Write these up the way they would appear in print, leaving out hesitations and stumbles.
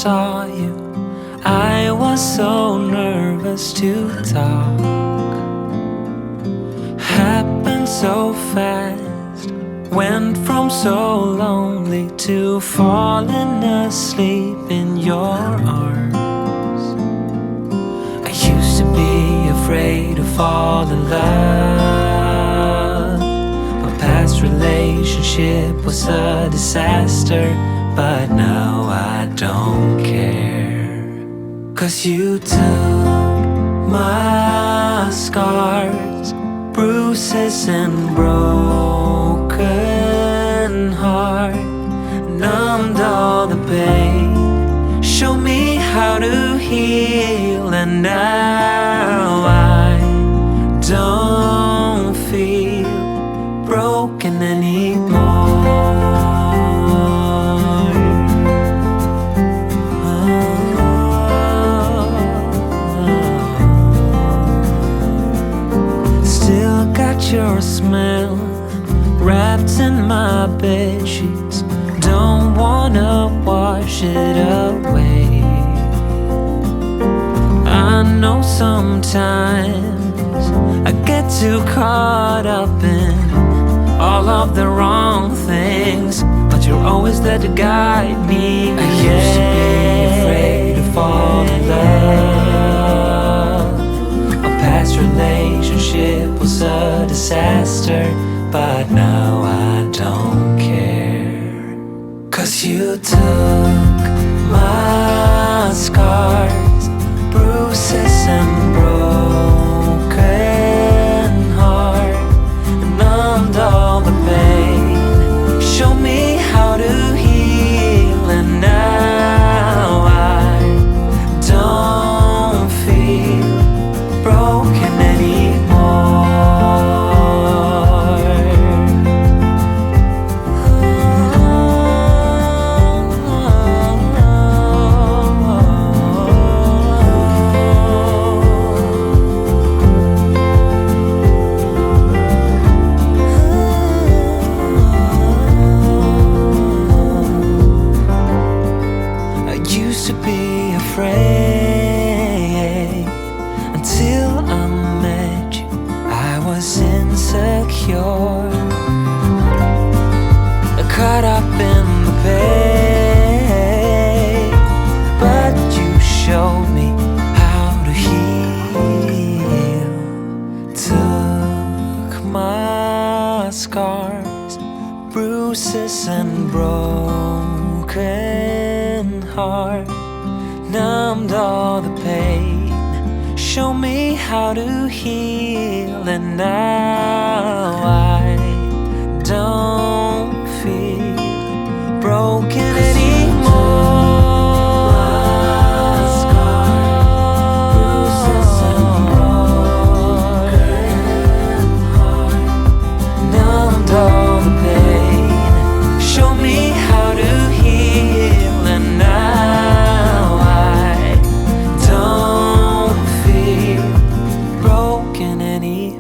saw you, I was so nervous to talk. Happened so fast, went from so lonely to falling asleep in your arms. I used to be afraid to fall in love. My past relationship was a disaster, but now I don't care. 'Cause you took my scars, bruises and broken heart, numbed all the pain, show me how to heal, and now I don't feel broken anymore. Still got your smell wrapped in my bedsheets, don't wanna wash it away. I know sometimes I get too caught up in all of the wrong things, but you're always there to guide me. I used to be afraid to fall in love. A past relationship was a disaster, but now I don't care. 'Cause you took my scars, bruises and broken heart, numbed all the pain, show me how to heal, and now I don't feel broken anymore. To be afraid until I met you. I was insecure, caught up in the pain, but you showed me how to heal. Took my scars, bruises and broken heart, numbed all the pain, show me how to heal, and now I don't feel broken anymore. Numbed all the pain, show me how to heal, and now I don't feel broken anymore.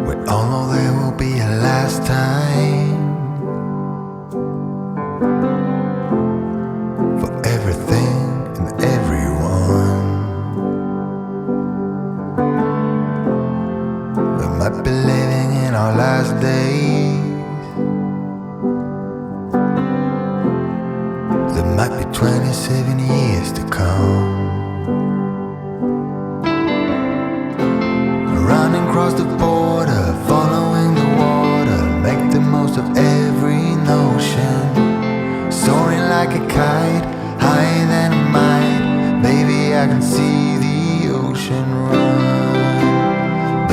We all know there will be a last time for everything and everyone. We might be living in our last days. There might be 27 years to come. Running across the border, following the water, make the most of every notion. Soaring like a kite, higher than a mite. Baby, I can see the ocean run.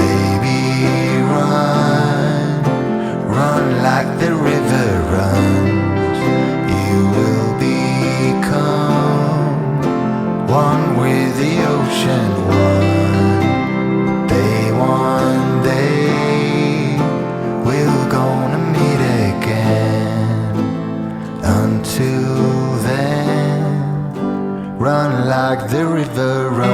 Baby, run, run like the river runs. You will become one with the ocean, one day we're gonna meet Until then, run like the river runs.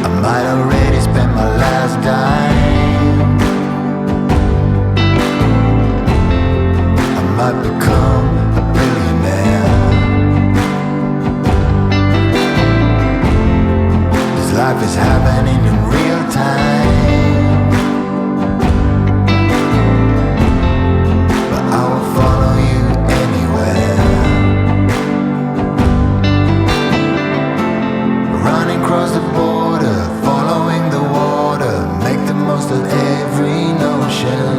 I might already spend my last dime. I might become a billionaire. This life is happening in real time, but I will follow you anywhere. Running across the border, following the water, make the most of every notion.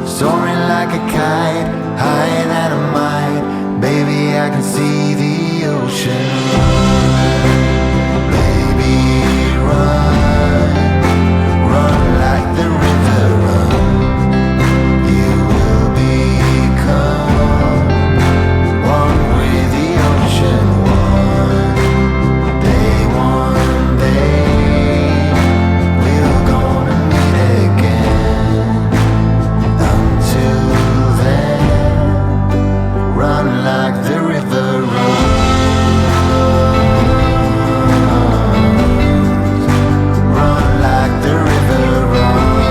Soaring like a kite, higher than a might. Baby, I can see the ocean. Baby, run, run like the river runs. You will become one with the ocean. One day we're gonna meet again. Until then, run like the river runs. Run like the river runs.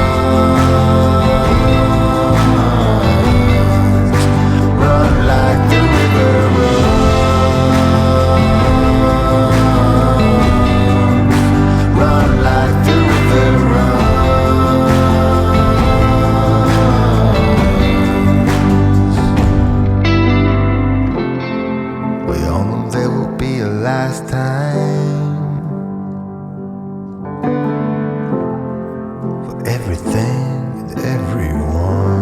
Run like the river runs. Run like the river runs. We all know there will be a last time for everything and everyone.